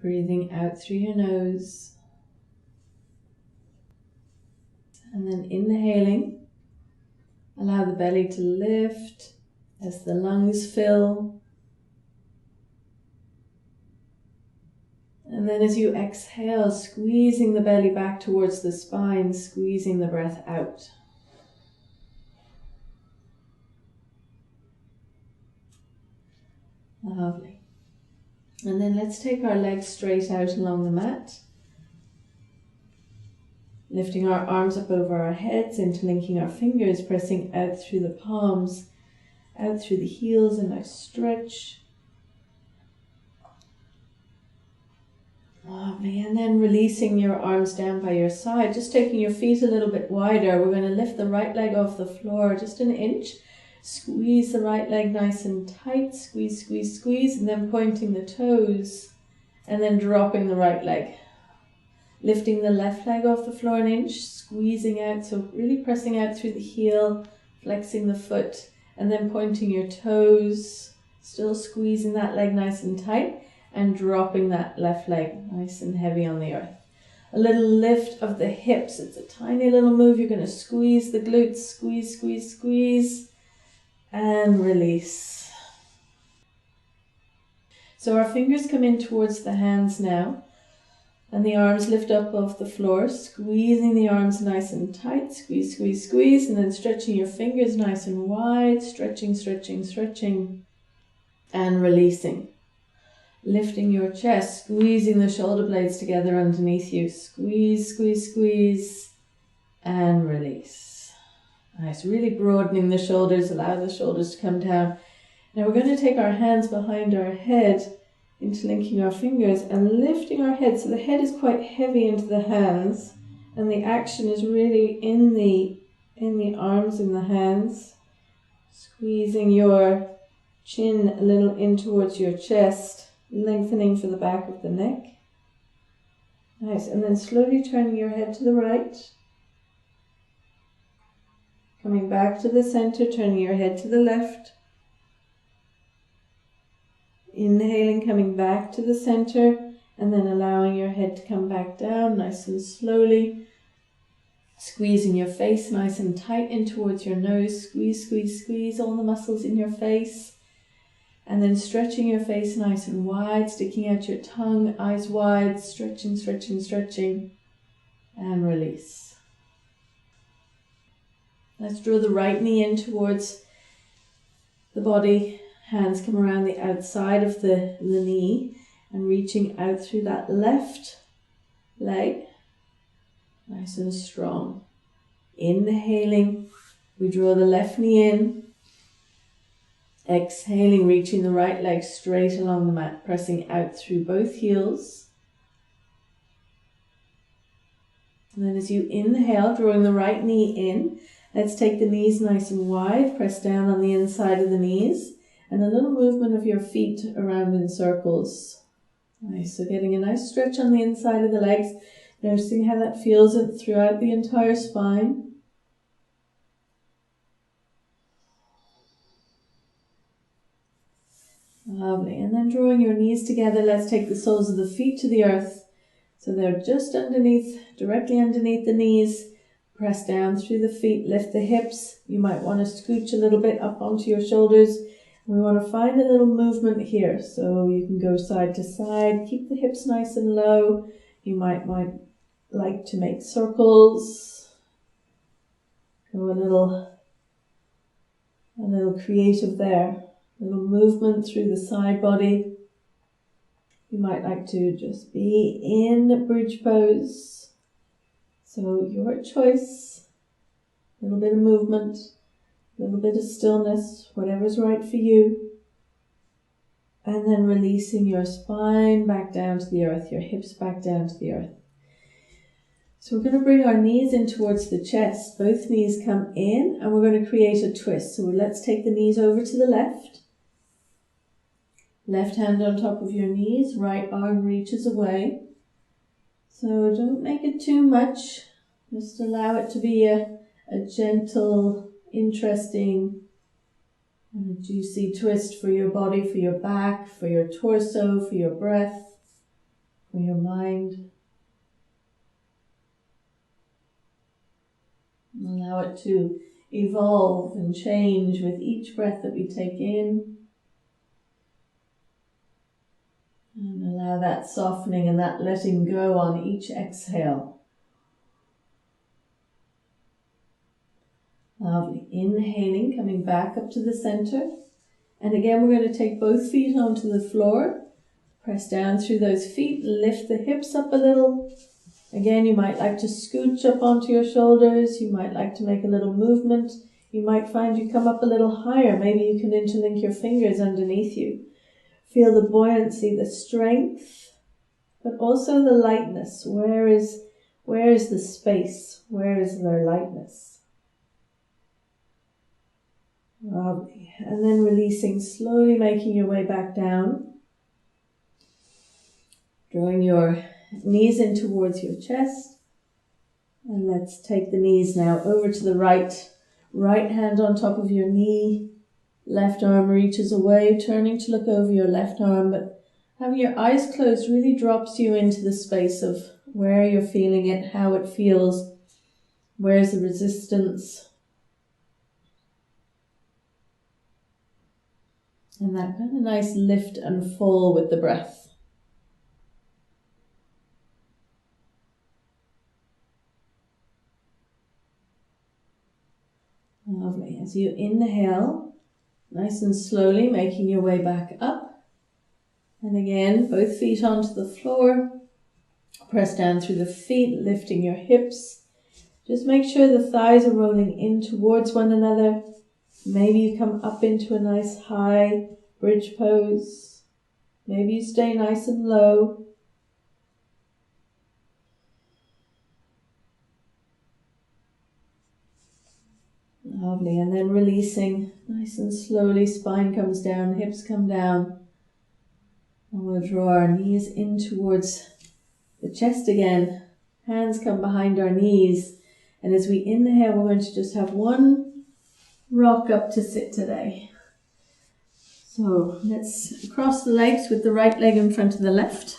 Breathing out through your nose. And then inhaling, allow the belly to lift as the lungs fill. And then as you exhale, squeezing the belly back towards the spine, squeezing the breath out. Lovely. And then let's take our legs straight out along the mat. Lifting our arms up over our heads, interlinking our fingers, pressing out through the palms, out through the heels, a nice stretch. Lovely. And then releasing your arms down by your side, just taking your feet a little bit wider. We're going to lift the right leg off the floor just an inch. Squeeze the right leg nice and tight. Squeeze, squeeze, squeeze. And then pointing the toes. And then dropping the right leg. Lifting the left leg off the floor an inch. Squeezing out. So really pressing out through the heel. Flexing the foot. And then pointing your toes. Still squeezing that leg nice and tight. And dropping that left leg nice and heavy on the earth. A little lift of the hips. It's a tiny little move. You're going to squeeze the glutes. Squeeze, squeeze, squeeze. And release. So our fingers come in towards the hands now. And the arms lift up off the floor. Squeezing the arms nice and tight. Squeeze, squeeze, squeeze. And then stretching your fingers nice and wide. Stretching, stretching, stretching. And releasing. Lifting your chest, squeezing the shoulder blades together underneath you. Squeeze, squeeze, squeeze, and release. Nice, really broadening the shoulders, allow the shoulders to come down. Now we're going to take our hands behind our head, interlinking our fingers and lifting our head. So the head is quite heavy into the hands, and the action is really in the arms and the hands. Squeezing your chin a little in towards your chest. Lengthening for the back of the neck. Nice. And then slowly turning your head to the right. Coming back to the center, turning your head to the left. Inhaling, coming back to the center, and then allowing your head to come back down nice and slowly. Squeezing your face nice and tight in towards your nose. Squeeze, squeeze, squeeze all the muscles in your face. And then stretching your face nice and wide, sticking out your tongue, eyes wide, stretching, stretching, stretching, and release. Let's draw the right knee in towards the body. Hands come around the outside of the knee and reaching out through that left leg, nice and strong. Inhaling, we draw the left knee in. Exhaling, reaching the right leg straight along the mat, pressing out through both heels. And then as you inhale, drawing the right knee in, let's take the knees nice and wide, press down on the inside of the knees, and a little movement of your feet around in circles. Nice, so getting a nice stretch on the inside of the legs, noticing how that feels throughout the entire spine. Lovely. And then drawing your knees together, let's take the soles of the feet to the earth. So they're just underneath, directly underneath the knees. Press down through the feet, lift the hips. You might want to scooch a little bit up onto your shoulders. We want to find a little movement here. So you can go side to side, keep the hips nice and low. You might like to make circles. Go a little creative there. Little movement through the side body. You might like to just be in bridge pose. So your choice. A little bit of movement, a little bit of stillness, whatever's right for you. And then releasing your spine back down to the earth, your hips back down to the earth. So we're going to bring our knees in towards the chest. Both knees come in and we're going to create a twist. So let's take the knees over to the left. Left hand on top of your knees, right arm reaches away. So don't make it too much. Just allow it to be a gentle, interesting, and a juicy twist for your body, for your back, for your torso, for your breath. for your mind. Allow it to evolve and change with each breath that we take in. And allow that softening and that letting go on each exhale. Lovely. Inhaling, coming back up to the center. And again, we're going to take both feet onto the floor. Press down through those feet. Lift the hips up a little. Again, you might like to scooch up onto your shoulders. You might like to make a little movement. You might find you come up a little higher. Maybe you can interlink your fingers underneath you. Feel the buoyancy, the strength, but also the lightness. Where is the space? Where is their lightness? Lovely. And then releasing, slowly making your way back down. Drawing your knees in towards your chest. And let's take the knees now over to the right. Right hand on top of your knee. Left arm reaches away, turning to look over your left arm, but having your eyes closed really drops you into the space of where you're feeling it, how it feels, where's the resistance. And that kind of nice lift and fall with the breath. Lovely. As you inhale, nice and slowly making your way back up. And again, both feet onto the floor. Press down through the feet, lifting your hips. Just make sure the thighs are rolling in towards one another. Maybe you come up into a nice high bridge pose. Maybe you stay nice and low. Lovely. And then releasing nice and slowly. Spine comes down, hips come down. And we'll draw our knees in towards the chest again. Hands come behind our knees. And as we inhale, we're going to just have one rock up to sit today. So let's cross the legs with the right leg in front of the left.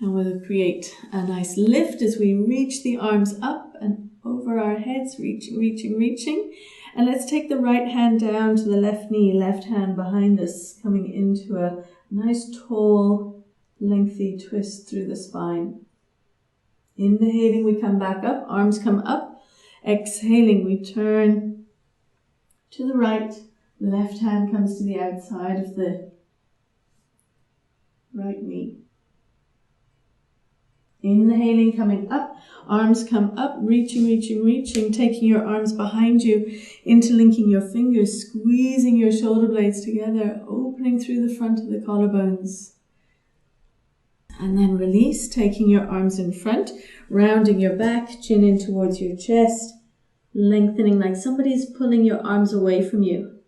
And we'll create a nice lift as we reach the arms up and over our heads, reaching. And let's take the right hand down to the left knee, left hand behind us, coming into a nice tall, lengthy twist through the spine. Inhaling, we come back up, arms come up. Exhaling, we turn to the right. The left hand comes to the outside of the right knee. Inhaling, coming up, arms come up, reaching, taking your arms behind you, interlinking your fingers, squeezing your shoulder blades together, opening through the front of the collarbones. And then release, taking your arms in front, rounding your back, chin in towards your chest, lengthening like somebody's pulling your arms away from you.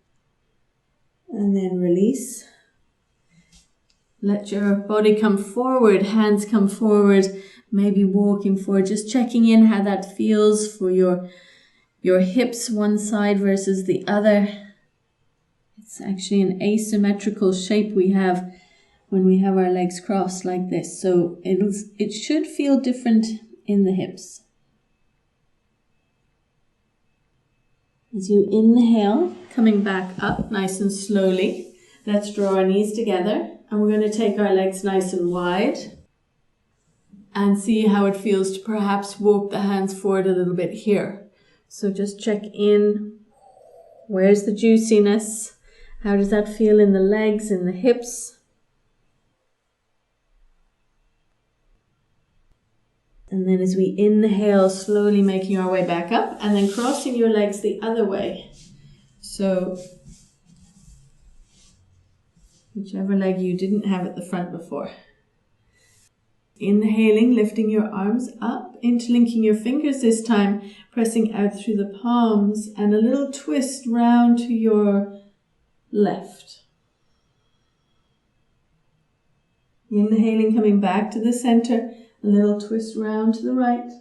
And then release. Let your body come forward, hands come forward, maybe walking forward, just checking in how that feels for your hips, one side versus the other. It's actually an asymmetrical shape we have when we have our legs crossed like this. So it should feel different in the hips. As you inhale, coming back up nice and slowly, let's draw our knees together. And we're going to take our legs nice and wide and see how it feels to perhaps walk the hands forward a little bit here. So just check in. Where's the juiciness? How does that feel in the legs, in the hips? And then as we inhale, slowly making our way back up and then crossing your legs the other way. So whichever leg you didn't have at the front before. Inhaling, lifting your arms up, interlinking your fingers this time, pressing out through the palms, and a little twist round to your left. Inhaling, coming back to the center, a little twist round to the right.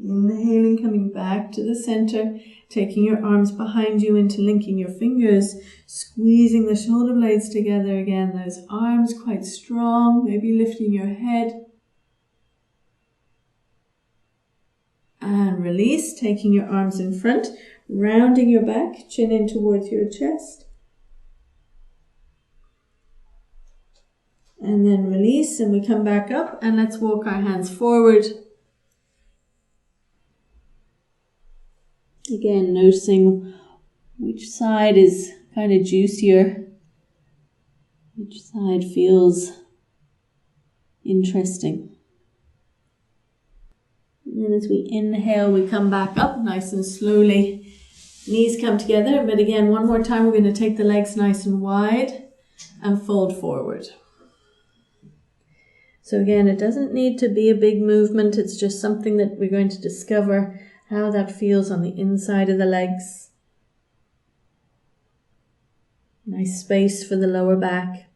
Inhaling, coming back to the center, Taking your arms behind you, interlinking your fingers, squeezing the shoulder blades together again. Those arms quite strong, maybe lifting your head. And release, taking your arms in front, rounding your back, chin in towards your chest. And then release, and we come back up, and let's walk our hands forward. Again, noticing which side is kind of juicier, which side feels interesting. And then as we inhale, we come back up nice and slowly. Knees come together, but again, one more time, we're going to take the legs nice and wide and fold forward. So again, it doesn't need to be a big movement. It's just something that we're going to discover how that feels on the inside of the legs. Nice space for the lower back.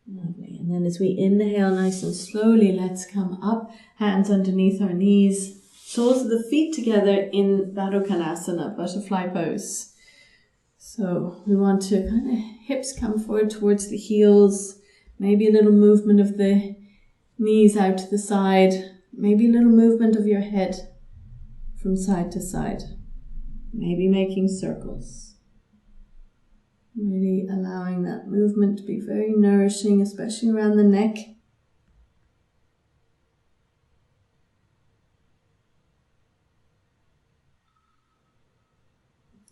Lovely. And then as we inhale nice and slowly, let's come up, hands underneath our knees, soles of the feet together in Uttanasana, butterfly pose. So we want to kind of hips come forward towards the heels, maybe a little movement of the knees out to the side, maybe a little movement of your head from side to side, maybe making circles. Really allowing that movement to be very nourishing, especially around the neck.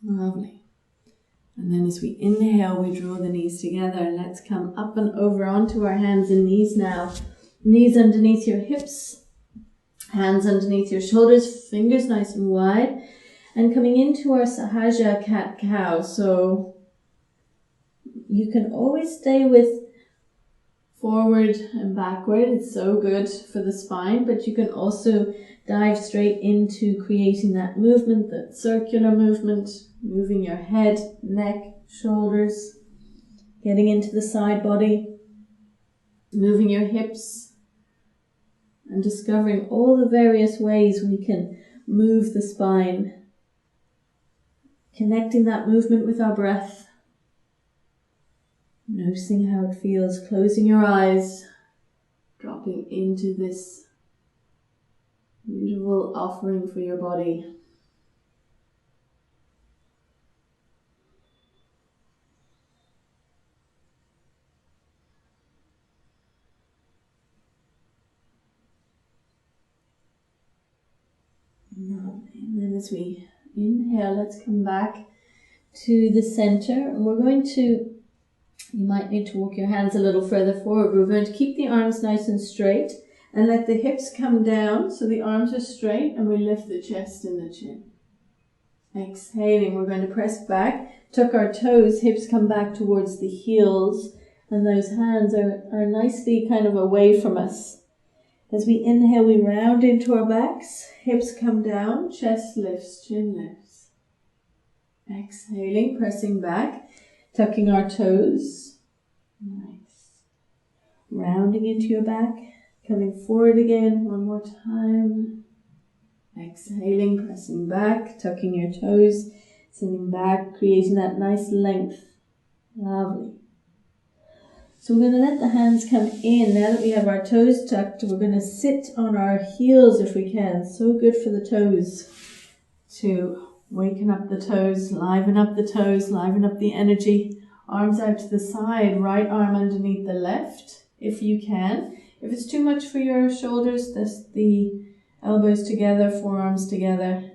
Lovely. And then as we inhale, we draw the knees together. Let's come up and over onto our hands and knees now. Knees underneath your hips, hands underneath your shoulders, fingers nice and wide. And coming into our Sahaja cat-cow. So you can always stay with forward and backward. It's so good for the spine, but you can also dive straight into creating that movement, that circular movement, moving your head, neck, shoulders, getting into the side body, moving your hips, and discovering all the various ways we can move the spine, connecting that movement with our breath, noticing how it feels, closing your eyes, dropping into this beautiful offering for your body. And then as we inhale, let's come back to the center, and we're going to, you might need to walk your hands a little further forward. We're going to keep the arms nice and straight and let the hips come down so the arms are straight, and we lift the chest and the chin. Exhaling, we're going to press back, tuck our toes, hips come back towards the heels, and those hands are nicely kind of away from us. As we inhale, we round into our backs, hips come down, chest lifts, chin lifts. Exhaling, pressing back, tucking our toes. Nice. Rounding into your back, coming forward again, one more time. Exhaling, pressing back, tucking your toes, sitting back, creating that nice length. Lovely. So we're going to let the hands come in. Now that we have our toes tucked, we're going to sit on our heels if we can. So good for the toes to waken up the toes, liven up the toes, liven up the energy. Arms out to the side, right arm underneath the left if you can. If it's too much for your shoulders, the elbows together, forearms together.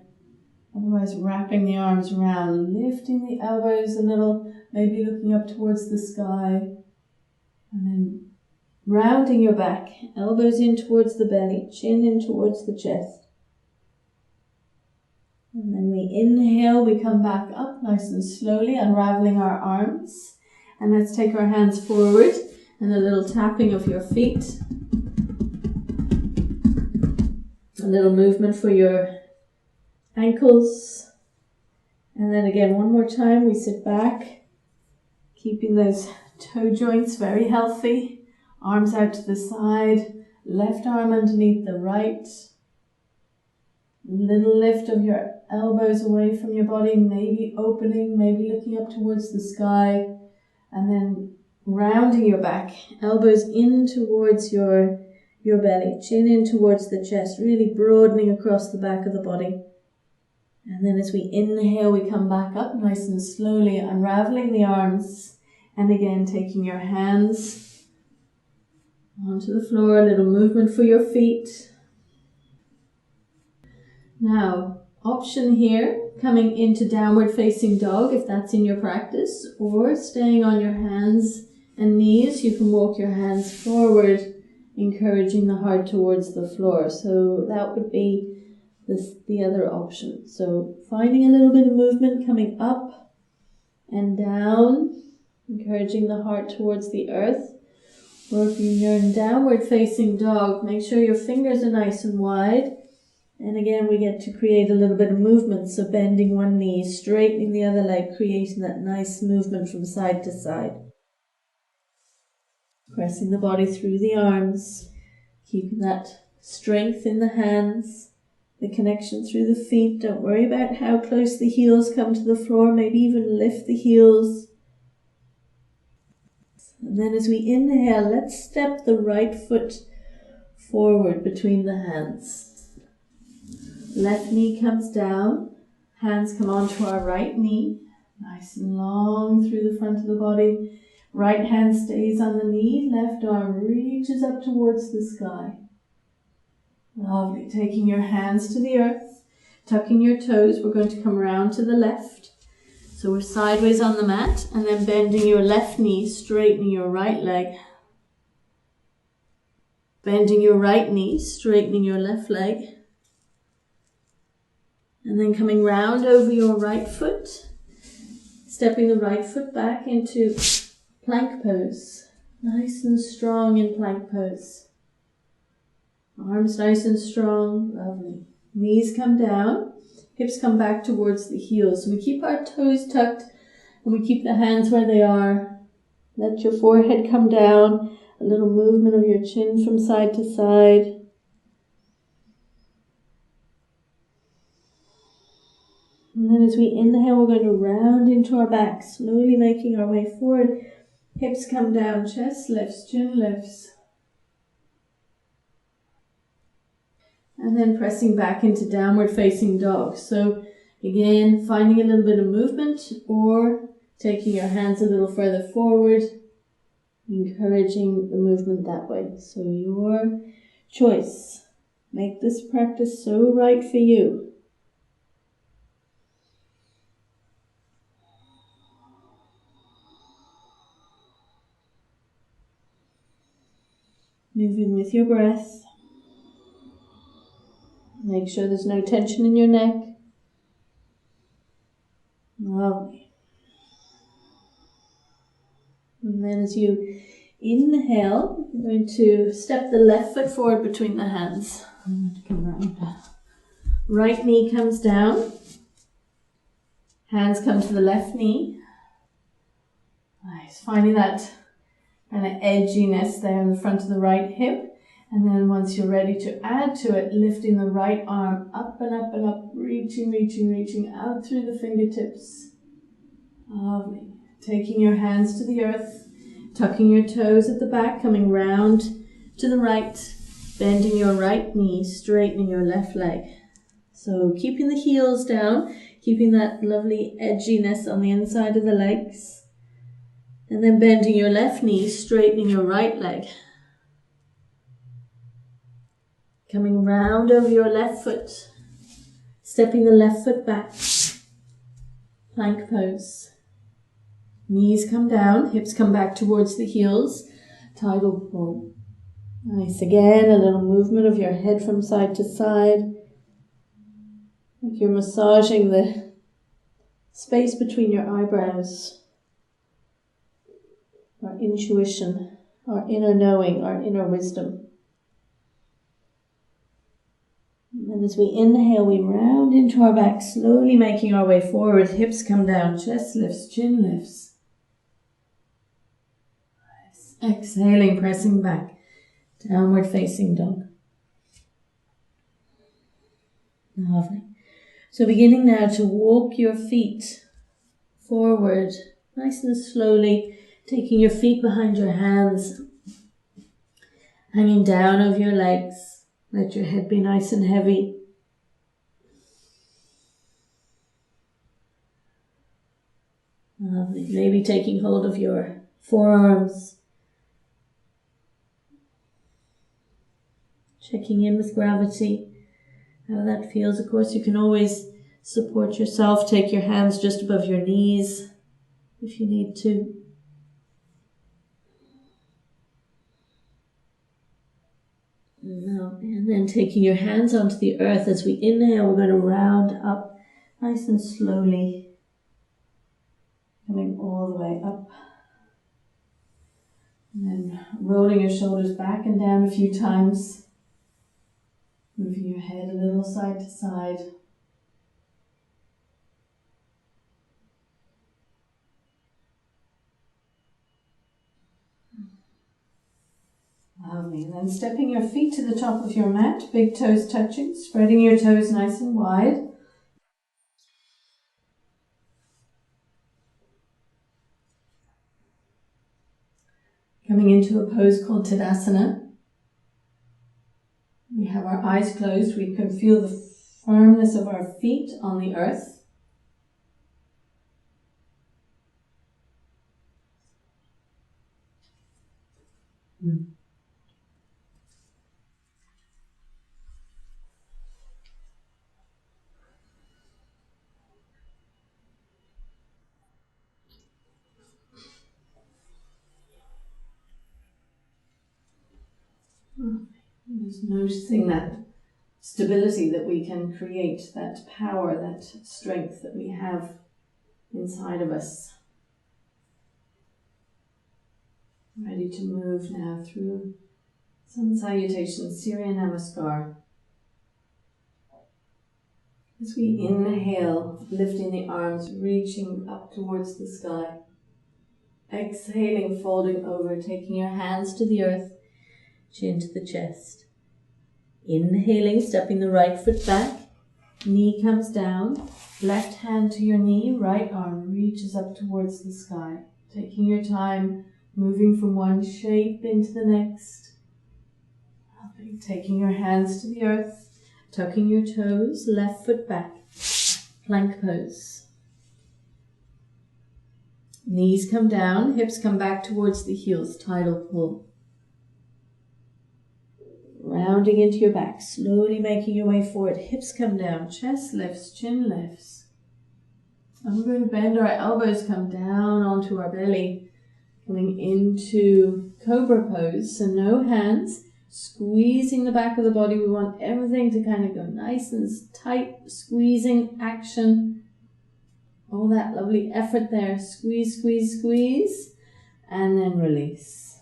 Otherwise, wrapping the arms around, lifting the elbows a little, maybe looking up towards the sky. And then rounding your back, elbows in towards the belly, chin in towards the chest. And then we inhale, we come back up nice and slowly, unraveling our arms. And let's take our hands forward and a little tapping of your feet. A little movement for your ankles. And then again, one more time, we sit back, keeping those toe joints very healthy. Arms out to the side, Left arm underneath the right. Little lift of your elbows away from your body, maybe opening, maybe looking up towards the sky, and then rounding your back, elbows in towards your belly, chin in towards the chest, really broadening across the back of the body. And then as we inhale, we come back up nice and slowly, unraveling the arms, and again taking your hands onto the floor, a little movement for your feet. Now, option here, coming into downward facing dog if that's in your practice, or staying on your hands and knees. You can walk your hands forward, encouraging the heart towards the floor. So that would be the other option. So finding a little bit of movement coming up and down, encouraging the heart towards the earth. Or if you're in downward facing dog, make sure your fingers are nice and wide. And again, we get to create a little bit of movement. So bending one knee, straightening the other leg, creating that nice movement from side to side. Pressing the body through the arms, keeping that strength in the hands, the connection through the feet. Don't worry about how close the heels come to the floor, maybe even lift the heels. And then as we inhale, let's step the right foot forward between the hands. Left knee comes down, hands come onto our right knee, nice and long through the front of the body. Right hand stays on the knee, left arm reaches up towards the sky. Lovely, taking your hands to the earth, tucking your toes. We're going to come around to the left. So we're sideways on the mat, and then bending your left knee, straightening your right leg. Bending your right knee, straightening your left leg. And then coming round over your right foot, stepping the right foot back into plank pose. Nice and strong in plank pose. Arms nice and strong, lovely. Knees come down, hips come back towards the heels. So we keep our toes tucked and we keep the hands where they are. Let your forehead come down, a little movement of your chin from side to side. And then as we inhale, we're going to round into our back, slowly making our way forward. Hips come down, chest lifts, chin lifts. And then pressing back into downward facing dog. So again, finding a little bit of movement or taking your hands a little further forward, encouraging the movement that way. So your choice. Make this practice so right for you. Moving with your breath. Make sure there's no tension in your neck. Lovely. And then as you inhale, you're going to step the left foot forward between the hands. I'm going to come around. Right knee comes down. Hands come to the left knee. Nice. Finding that kind of edginess there in the front of the right hip. And then once you're ready to add to it, lifting the right arm up and up and up, reaching out through the fingertips. Lovely. Taking your hands to the earth, tucking your toes at the back, coming round to the right, bending your right knee, straightening your left leg. So keeping the heels down, keeping that lovely edginess on the inside of the legs. And then bending your left knee, straightening your right leg. Coming round over your left foot, stepping the left foot back. Plank pose. Knees come down, hips come back towards the heels. Tidal pull. Nice. Again, a little movement of your head from side to side. Like you're massaging the space between your eyebrows. Our intuition, our inner knowing, our inner wisdom. And as we inhale, we round into our back, slowly making our way forward. Hips come down, chest lifts, chin lifts. Nice. Exhaling, pressing back. Downward facing dog. Lovely. So beginning now to walk your feet forward, nice and slowly, taking your feet behind your hands, hanging down over your legs. Let your head be nice and heavy. Lovely. Maybe taking hold of your forearms. Checking in with gravity, how that feels. Of course, you can always support yourself. Take your hands just above your knees if you need to. And then taking your hands onto the earth as we inhale, we're going to round up nice and slowly, coming all the way up. And then rolling your shoulders back and down a few times, moving your head a little side to side. Lovely. And then stepping your feet to the top of your mat, big toes touching, spreading your toes nice and wide. Coming into a pose called Tadasana. We have our eyes closed. We can feel the firmness of our feet on the earth. Just noticing that stability that we can create, that power, that strength that we have inside of us. Ready to move now through Sun Salutation, Surya Namaskar. As we inhale, lifting the arms, reaching up towards the sky. Exhaling, folding over, taking your hands to the earth, chin to the chest. Inhaling, stepping the right foot back, knee comes down, left hand to your knee, right arm reaches up towards the sky. Taking your time, moving from one shape into the next. Taking your hands to the earth, tucking your toes, left foot back, plank pose. Knees come down, hips come back towards the heels, tidal pull. Rounding into your back, slowly making your way forward. Hips come down, chest lifts, chin lifts. And we're going to bend our elbows, come down onto our belly, coming into Cobra Pose. So no hands, squeezing the back of the body. We want everything to kind of go nice and tight, squeezing action. All that lovely effort there. Squeeze, squeeze, squeeze, and then release.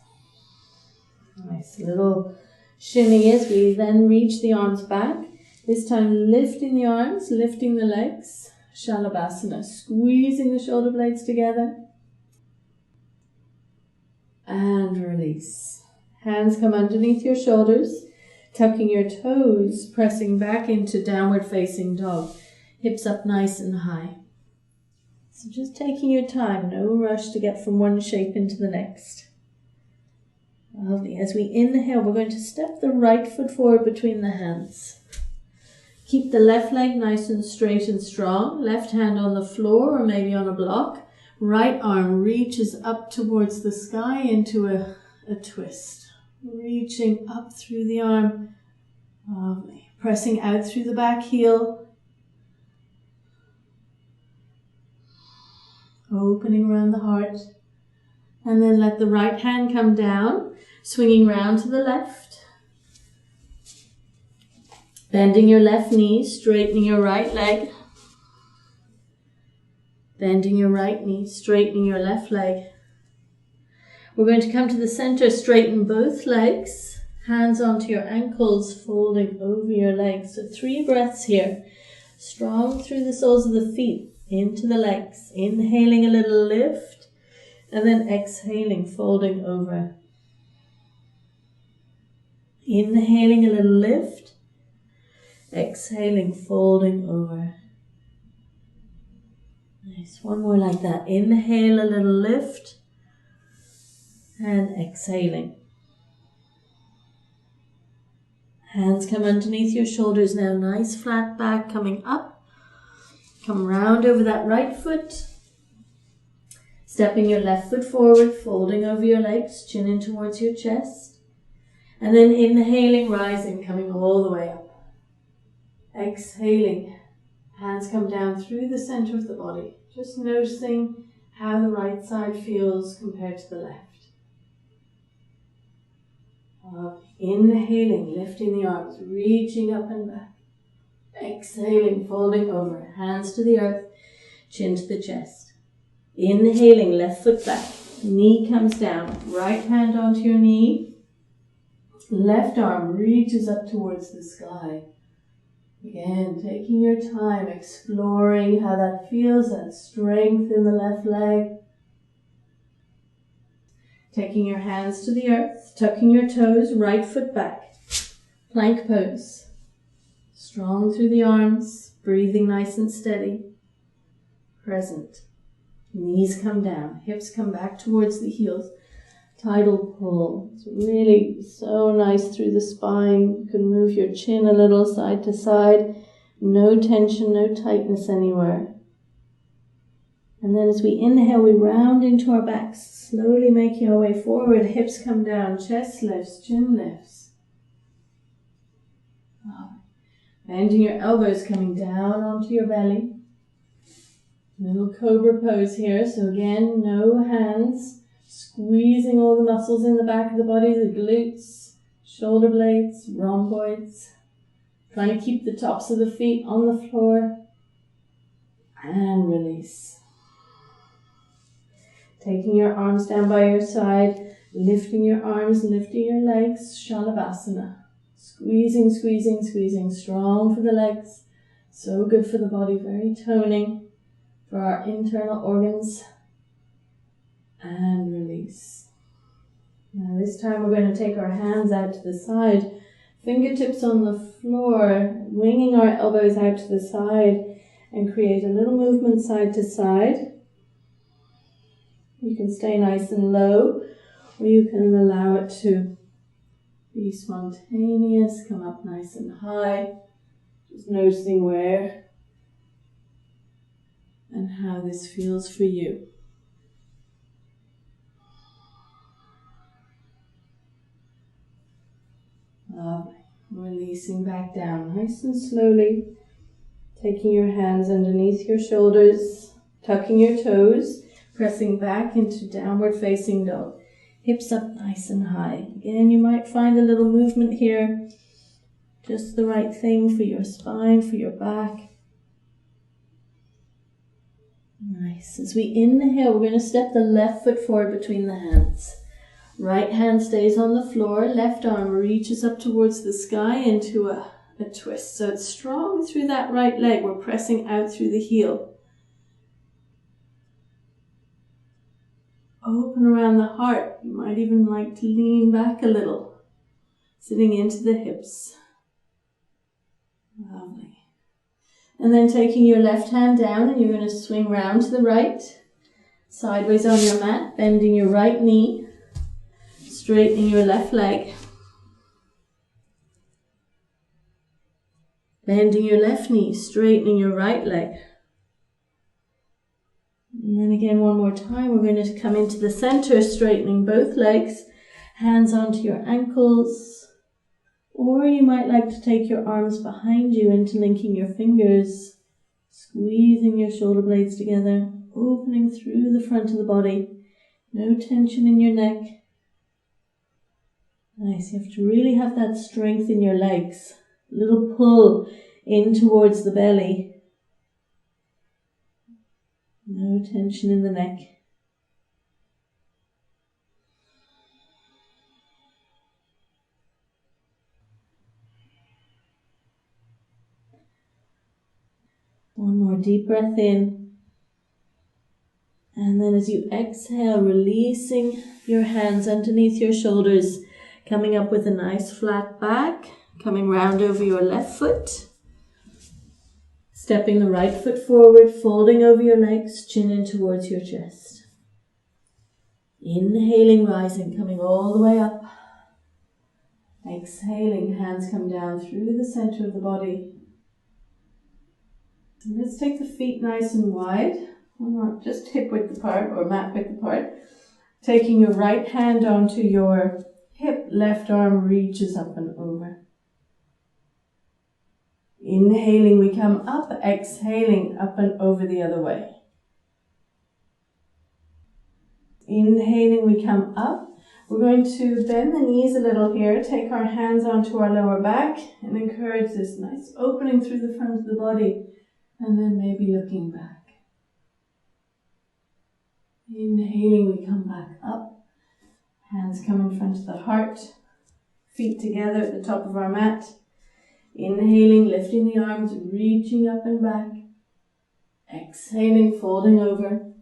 Nice little shimmy as we then reach the arms back. This time lifting the arms, lifting the legs. Shalabhasana, squeezing the shoulder blades together. And release. Hands come underneath your shoulders, tucking your toes, pressing back into downward facing dog. Hips up nice and high. So just taking your time, no rush to get from one shape into the next. Lovely. As we inhale, we're going to step the right foot forward between the hands. Keep the left leg nice and straight and strong. Left hand on the floor or maybe on a block. Right arm reaches up towards the sky into a twist. Reaching up through the arm. Lovely. Pressing out through the back heel. Opening around the heart. And then let the right hand come down, swinging round to the left. Bending your left knee, straightening your right leg. Bending your right knee, straightening your left leg. We're going to come to the center, straighten both legs. Hands onto your ankles, folding over your legs. So 3 breaths here. Strong through the soles of the feet, into the legs. Inhaling a little lift. And then exhaling, folding over. Inhaling a little lift. Exhaling, folding over. Nice, one more like that. Inhale a little lift. And exhaling. Hands come underneath your shoulders now. Nice flat back coming up. Come round over that right foot. Stepping your left foot forward, folding over your legs, chin in towards your chest. And then inhaling, rising, coming all the way up. Exhaling, hands come down through the center of the body. Just noticing how the right side feels compared to the left. Inhaling, lifting the arms, reaching up and back. Exhaling, folding over, hands to the earth, chin to the chest. Inhaling, left foot back, knee comes down, right hand onto your knee, left arm reaches up towards the sky. Again, taking your time, exploring how that feels, that strength in the left leg. Taking your hands to the earth, tucking your toes, right foot back. Plank pose. Strong through the arms, breathing nice and steady. Present. Knees come down, hips come back towards the heels. Tidal pull. It's really so nice through the spine. You can move your chin a little side to side. No tension, no tightness anywhere. And then as we inhale, we round into our backs, slowly making our way forward. Hips come down, chest lifts, chin lifts. Bending your elbows, coming down onto your belly. Little Cobra Pose here. So again, no hands. Squeezing all the muscles in the back of the body, the glutes, shoulder blades, rhomboids. Trying to keep the tops of the feet on the floor. And release. Taking your arms down by your side, lifting your arms, lifting your legs, Shalabhasana. Squeezing, squeezing, squeezing, strong for the legs. So good for the body, very toning for our internal organs. And release. Now this time we're going to take our hands out to the side, fingertips on the floor, winging our elbows out to the side and create a little movement side to side. You can stay nice and low, or you can allow it to be spontaneous, come up nice and high, just noticing where and how this feels for you. Releasing back down nice and slowly, taking your hands underneath your shoulders, tucking your toes, pressing back into downward facing dog. Hips up nice and high. Again, you might find a little movement here, just the right thing for your spine, for your back. Nice. As we inhale, we're going to step the left foot forward between the hands. Right hand stays on the floor, left arm reaches up towards the sky into a twist. So it's strong through that right leg. We're pressing out through the heel. Open around the heart. You might even like to lean back a little, sitting into the hips. Lovely. And then taking your left hand down, and you're going to swing round to the right, sideways on your mat, bending your right knee, straightening your left leg, bending your left knee, straightening your right leg. And then again, one more time, we're going to come into the center, straightening both legs, hands onto your ankles, or you might like to take your arms behind you, interlinking your fingers, squeezing your shoulder blades together, opening through the front of the body, no tension in your neck. Nice, you have to really have that strength in your legs, a little pull in towards the belly. No tension in the neck. One more deep breath in. And then as you exhale, releasing your hands underneath your shoulders, Coming up with a nice flat back, coming round over your left foot. Stepping the right foot forward, folding over your legs, chin in towards your chest. Inhaling, rising, coming all the way up. Exhaling, hands come down through the center of the body. And let's take the feet nice and wide, not just hip width apart or mat width apart. Taking your right hand onto your hip, left arm reaches up and over. Inhaling, we come up, exhaling, up and over the other way. Inhaling, we come up. We're going to bend the knees a little here, take our hands onto our lower back and encourage this nice opening through the front of the body, and then maybe looking back. Inhaling, we come back up. Hands come in front of the heart, feet together at the top of our mat. Inhaling, lifting the arms, reaching up and back. Exhaling, folding over.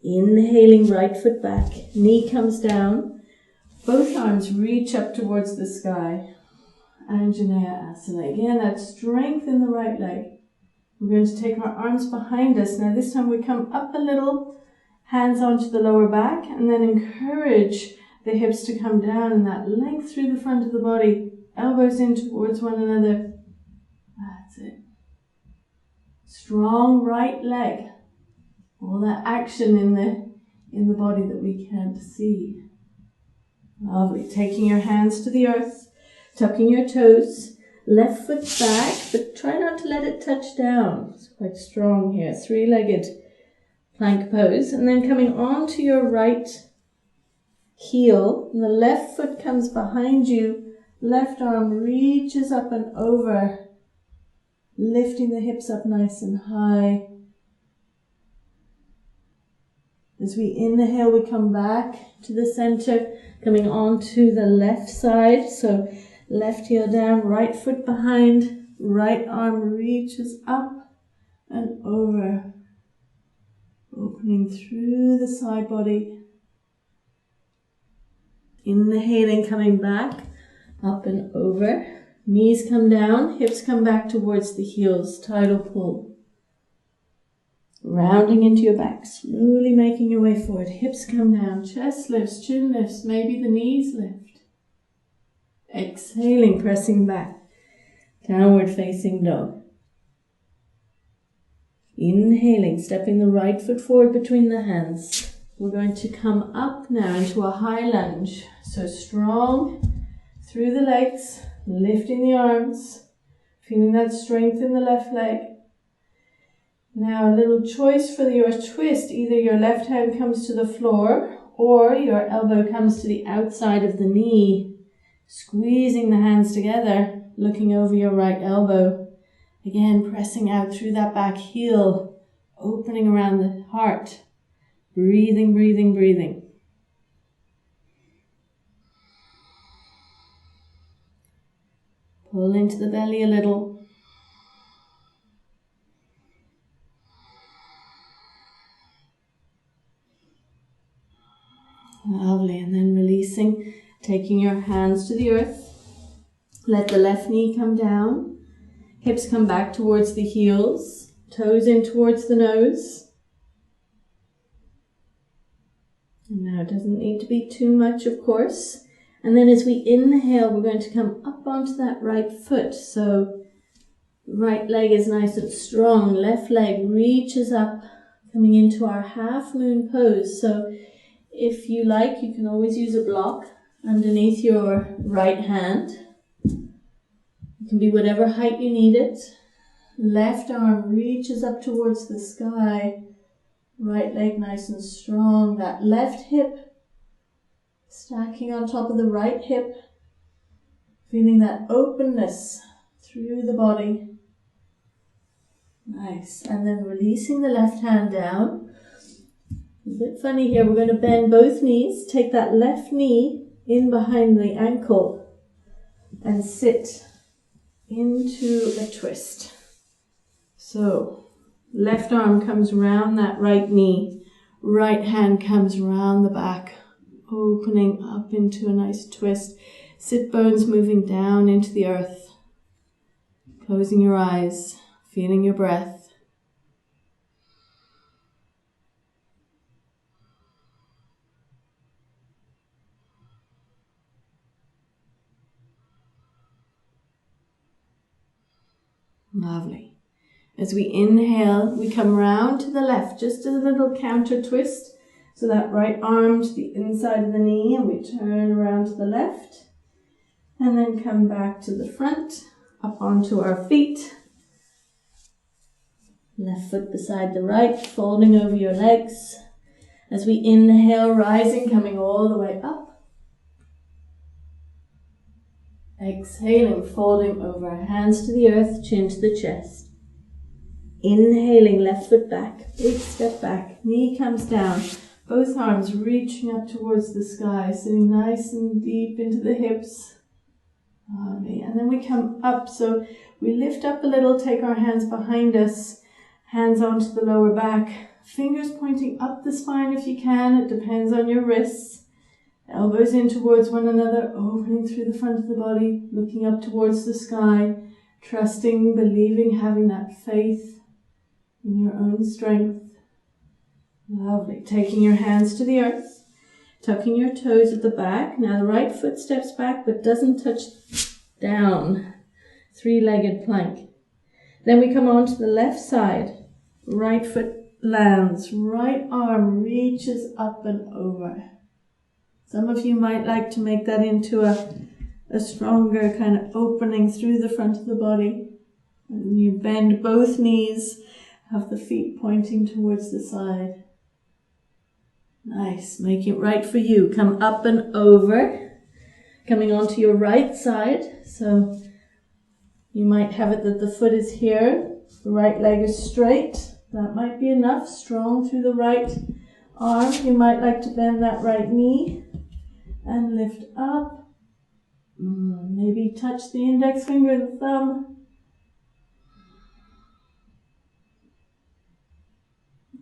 Inhaling, right foot back, knee comes down. Both arms reach up towards the sky. Anjaneyasana. Again, that strength in the right leg. We're going to take our arms behind us. Now this time we come up a little, hands onto the lower back, and then encourage the hips to come down and that length through the front of the body. Elbows in towards one another. That's it. Strong right leg. All that action in the body that we can't see. Lovely. Taking your hands to the earth, tucking your toes, left foot back, but try not to let it touch down. It's quite strong here. Three-legged plank pose. And then coming onto your right heel, and the left foot comes behind you. Left arm reaches up and over, lifting the hips up nice and high. As we inhale, we come back to the center, coming onto the left side. So left heel down, right foot behind, right arm reaches up and over, opening through the side body. Inhaling, coming back. Up and over. Knees come down, hips come back towards the heels, tidal pull. Rounding into your back, slowly making your way forward. Hips come down, chest lifts, chin lifts, maybe the knees lift. Exhaling, pressing back. Downward facing dog. Inhaling, stepping the right foot forward between the hands. We're going to come up now into a high lunge. So strong. Through the legs, lifting the arms, feeling that strength in the left leg. Now a little choice for your twist. Either your left hand comes to the floor or your elbow comes to the outside of the knee. Squeezing the hands together, looking over your right elbow. Again, pressing out through that back heel, opening around the heart. Breathing, breathing, breathing. Pull into the belly a little. Lovely. And then releasing, taking your hands to the earth. Let the left knee come down. Hips come back towards the heels. Toes in towards the nose. And now it doesn't need to be too much, of course. And then as we inhale, we're going to come up onto that right foot. So right leg is nice and strong. Left leg reaches up, coming into our half moon pose. So if you like, you can always use a block underneath your right hand. It can be whatever height you need it. Left arm reaches up towards the sky. Right leg nice and strong. That left hip stacking on top of the right hip, feeling that openness through the body. Nice. And then releasing the left hand down. A bit funny here, we're going to bend both knees, take that left knee in behind the ankle and sit into a twist. So, left arm comes round that right knee, right hand comes round the back, opening up into a nice twist. Sit bones moving down into the earth. Closing your eyes, feeling your breath. Lovely. As we inhale, we come round to the left, just a little counter twist. So that right arm to the inside of the knee, and we turn around to the left. And then come back to the front, up onto our feet. Left foot beside the right, folding over your legs. As we inhale, rising, coming all the way up. Exhaling, folding over, hands to the earth, chin to the chest. Inhaling, left foot back, big step back, knee comes down, both arms reaching up towards the sky, sitting nice and deep into the hips. Lovely. And then we come up, so we lift up a little, take our hands behind us, hands onto the lower back, fingers pointing up the spine if you can, it depends on your wrists. Elbows in towards one another, opening through the front of the body, looking up towards the sky, trusting, believing, having that faith in your own strength. Lovely. Taking your hands to the earth, tucking your toes at the back. Now the right foot steps back but doesn't touch down. Three-legged plank. Then we come on to the left side. Right foot lands. Right arm reaches up and over. Some of you might like to make that into a stronger kind of opening through the front of the body. And you bend both knees, have the feet pointing towards the side. Nice, make it right for you. Come up and over, coming onto your right side. So you might have it that the foot is here, the right leg is straight. That might be enough, strong through the right arm. You might like to bend that right knee and lift up. Maybe touch the index finger and the thumb.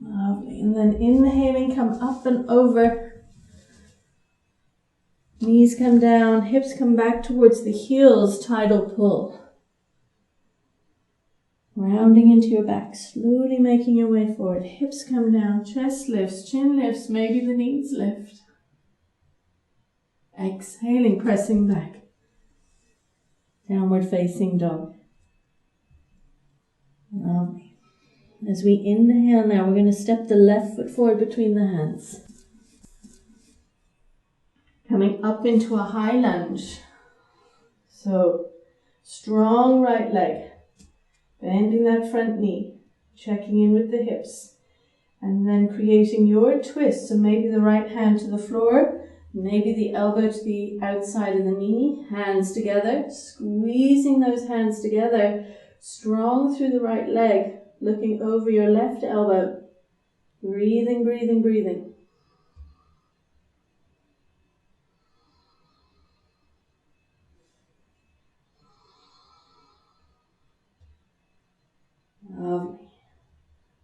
Lovely. And then inhaling, come up and over. Knees come down, hips come back towards the heels, tidal pull. Rounding into your back, slowly making your way forward. Hips come down, chest lifts, chin lifts, maybe the knees lift. Exhaling, pressing back. Downward facing dog. Lovely. As we inhale now, we're going to step the left foot forward between the hands. Coming up into a high lunge. So, strong right leg. Bending that front knee. Checking in with the hips. And then creating your twist. So maybe the right hand to the floor. Maybe the elbow to the outside of the knee. Hands together. Squeezing those hands together. Strong through the right leg. Looking over your left elbow. Breathing, breathing, breathing. Lovely.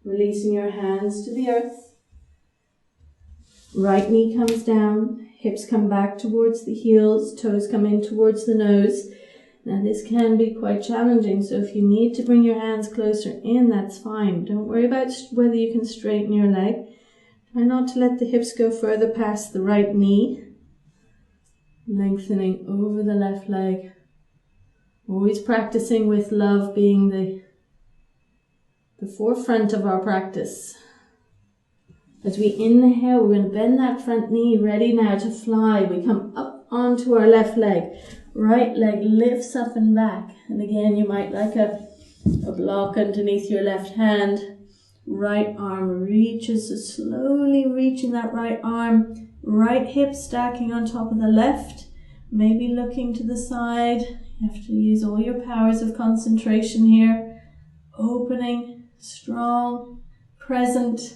Releasing your hands to the earth. Right knee comes down. Hips come back towards the heels. Toes come in towards the nose. Now this can be quite challenging, so if you need to bring your hands closer in, that's fine. Don't worry about whether you can straighten your leg. Try not to let the hips go further past the right knee. Lengthening over the left leg. Always practicing with love being the forefront of our practice. As we inhale, we're going to bend that front knee, ready now to fly. We come up onto our left leg. Right leg lifts up and back. And again, you might like a block underneath your left hand. Right arm reaches, so slowly reaching that right arm. Right hip stacking on top of the left. Maybe looking to the side. You have to use all your powers of concentration here. Opening, strong, present.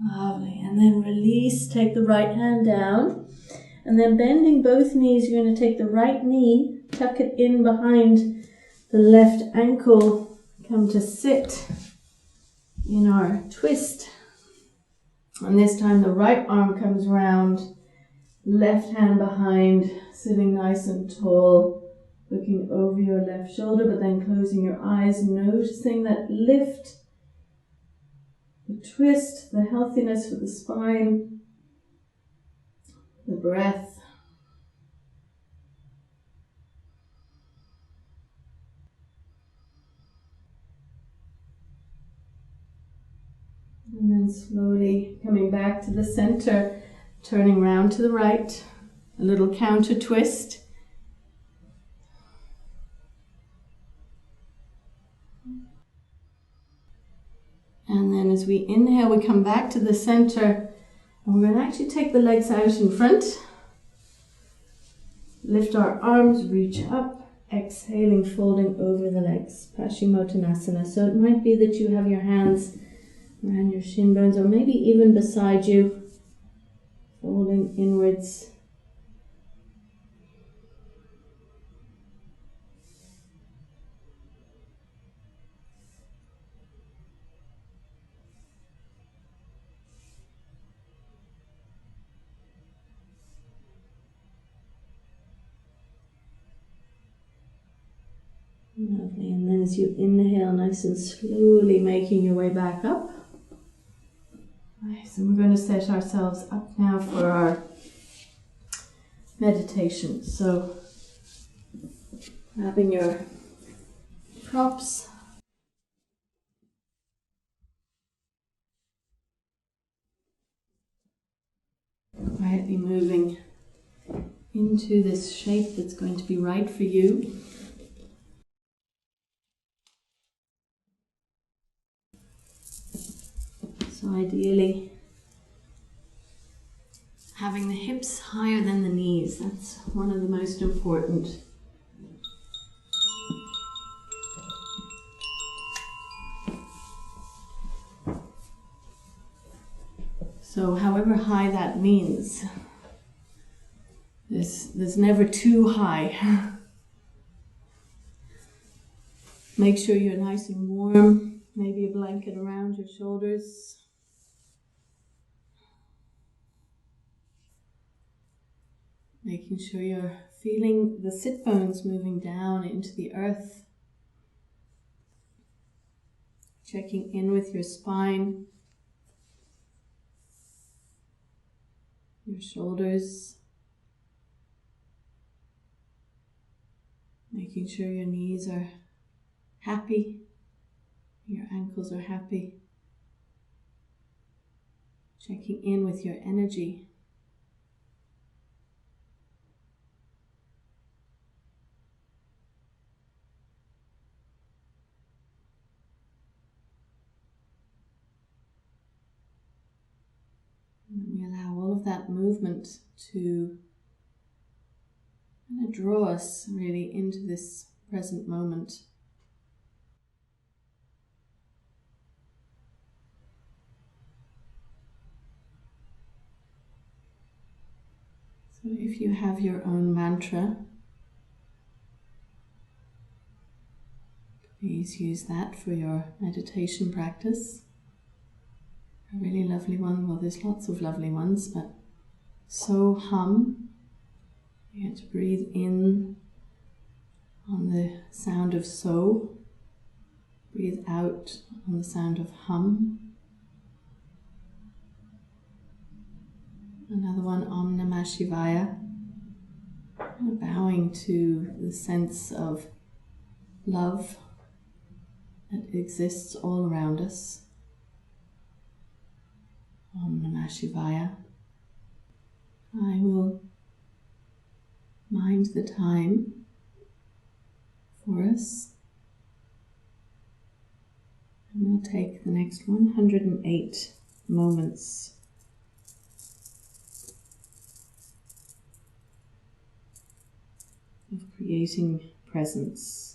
Lovely. And then release, take the right hand down. And then bending both knees, you're going to take the right knee, tuck it in behind the left ankle, come to sit. in our twist. And this time the right arm comes round, left hand behind, sitting nice and tall, looking over your left shoulder, but then closing your eyes, noticing that lift, the twist, the healthiness for the spine, the breath. And then slowly coming back to the center, turning round to the right, a little counter twist. And then as we inhale, we come back to the center, and we're going to actually take the legs out in front. Lift our arms, reach up, exhaling, folding over the legs, Paschimottanasana. So it might be that you have your hands around your shin bones, or maybe even beside you, folding inwards. Lovely, and then as you inhale, nice and slowly making your way back up. Nice, and we're going to set ourselves up now for our meditation. So, grabbing your props. Quietly moving into this shape that's going to be right for you. So ideally, having the hips higher than the knees, that's one of the most important. So however high that means, there's never too high. Make sure you're nice and warm, maybe a blanket around your shoulders. Making sure you're feeling the sit bones moving down into the earth. Checking in with your spine, your shoulders. Making sure your knees are happy, your ankles are happy. Checking in with your energy. And we allow all of that movement to kind of draw us really into this present moment. So if you have your own mantra, please use that for your meditation practice. A really lovely one, well there's lots of lovely ones, but So hum. You get to breathe in on the sound of so. Breathe out on the sound of hum. Another one, Om Namah Shivaya. Bowing to the sense of love that exists all around us. Om Namah Shivaya. I will mind the time for us. And we'll take the next 108 moments of creating presence.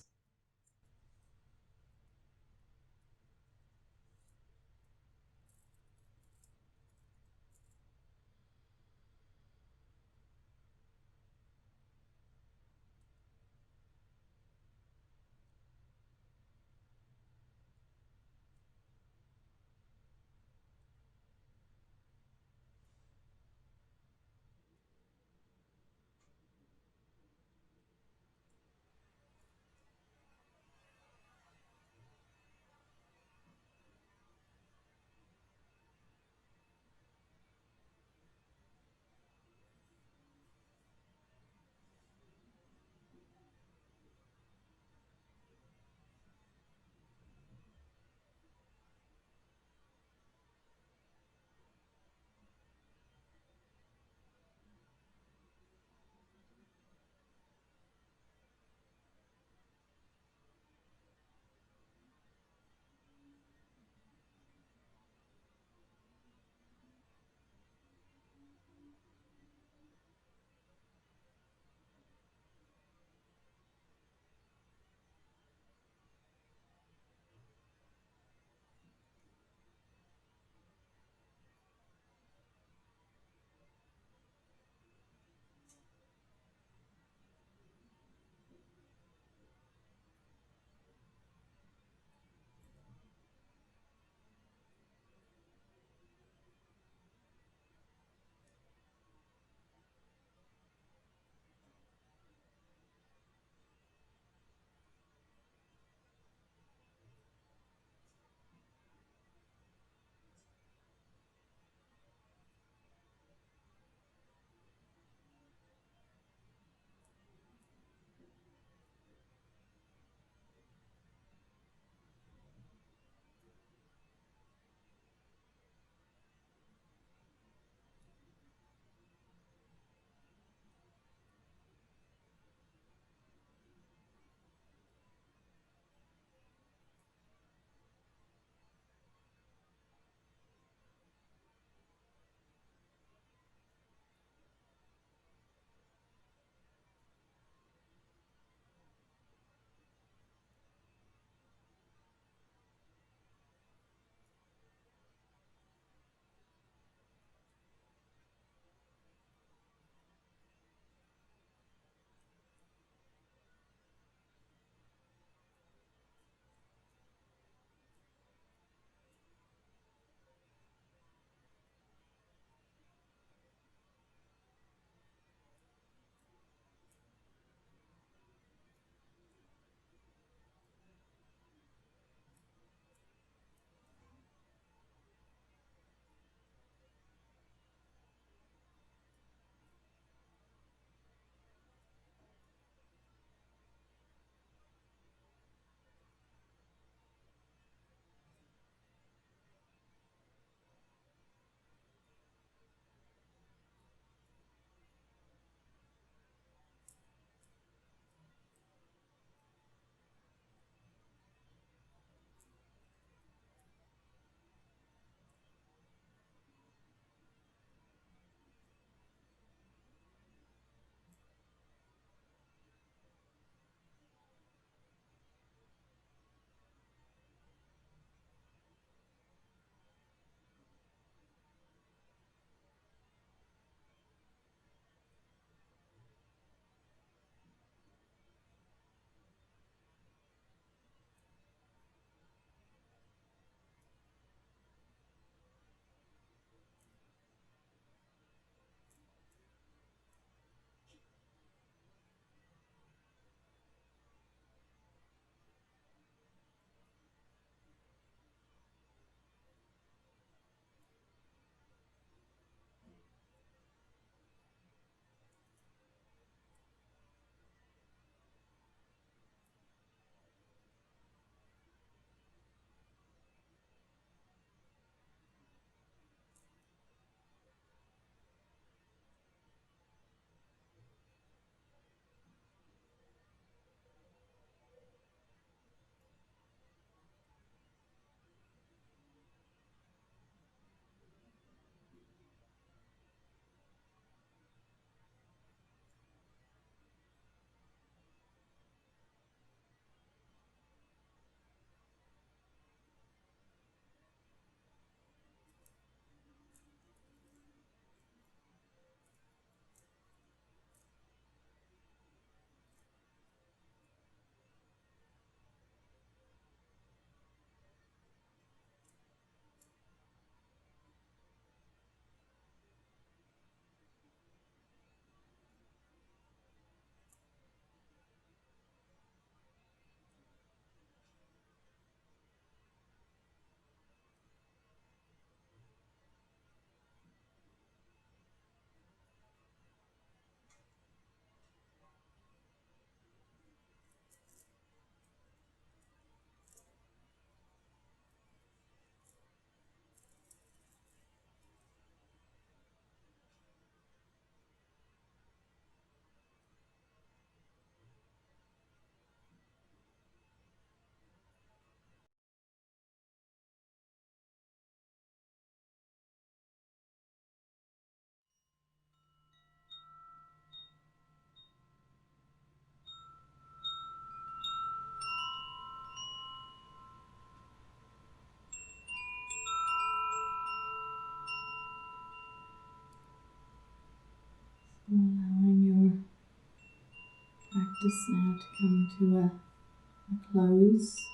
practice now to come to a close.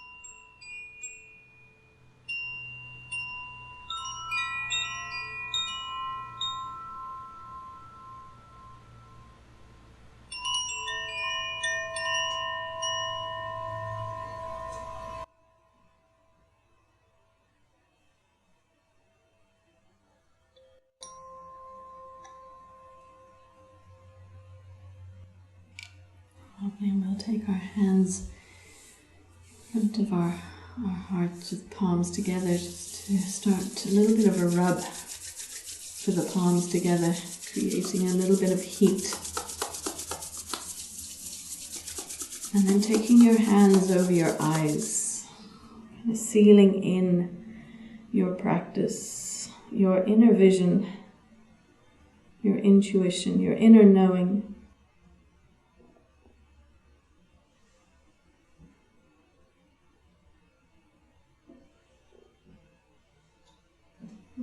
Okay, and we'll take our hands in front of our hearts with palms together, just to start a little bit of a rub for the palms together, creating a little bit of heat. And then taking your hands over your eyes, kind of sealing in your practice, your inner vision, your intuition, your inner knowing.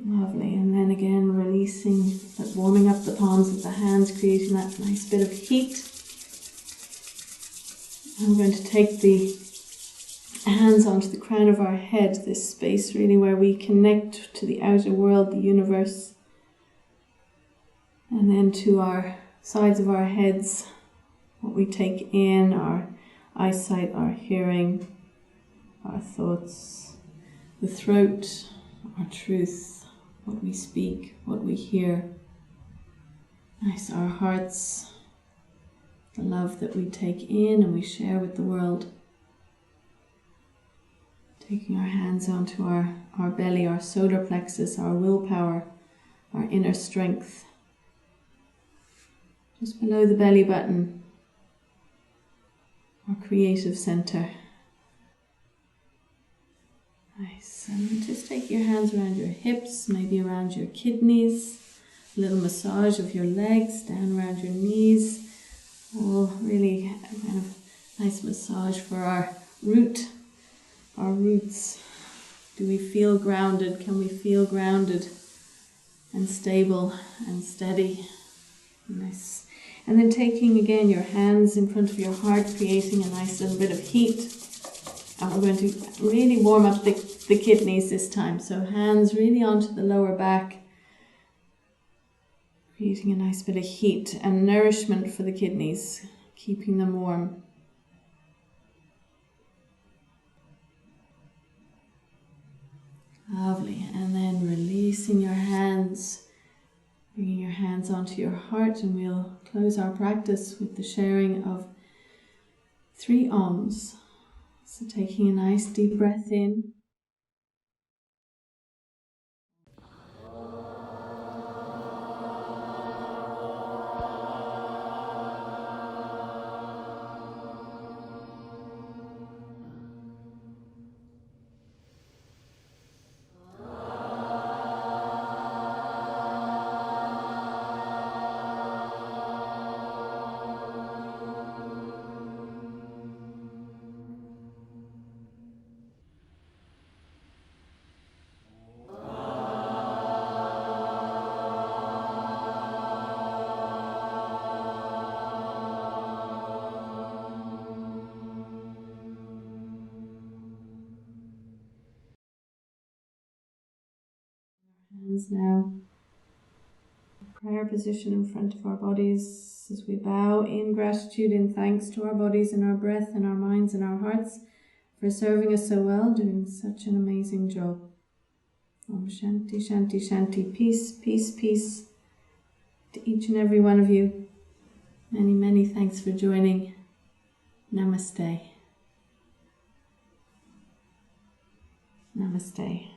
Lovely, and then again releasing, but warming up the palms of the hands, creating that nice bit of heat. I'm going to take the hands onto the crown of our head, this space really where we connect to the outer world, the universe, and then to our sides of our heads, what we take in, our eyesight, our hearing, our thoughts, the throat, our truth, what we speak, what we hear. Nice, our hearts, the love that we take in and we share with the world. Taking our hands onto our belly, our solar plexus, our willpower, our inner strength. Just below the belly button, our creative center. Nice, and just take your hands around your hips, maybe around your kidneys, a little massage of your legs, down around your knees. Oh, really a kind of nice massage for our roots. Do we feel grounded? Can we feel grounded and stable and steady? Nice. And then taking again your hands in front of your heart, creating a nice little bit of heat. And we're going to really warm up the kidneys this time. So hands really onto the lower back, creating a nice bit of heat and nourishment for the kidneys, keeping them warm. Lovely. And then releasing your hands, bringing your hands onto your heart, and we'll close our practice with the sharing of 3 Oms. So taking a nice deep breath in. Hands now, prayer position in front of our bodies as we bow in gratitude, in thanks to our bodies and our breath and our minds and our hearts for serving us so well, doing such an amazing job. Om Shanti, Shanti, Shanti. Peace, peace, peace to each and every one of you. Many, many thanks for joining. Namaste. Namaste.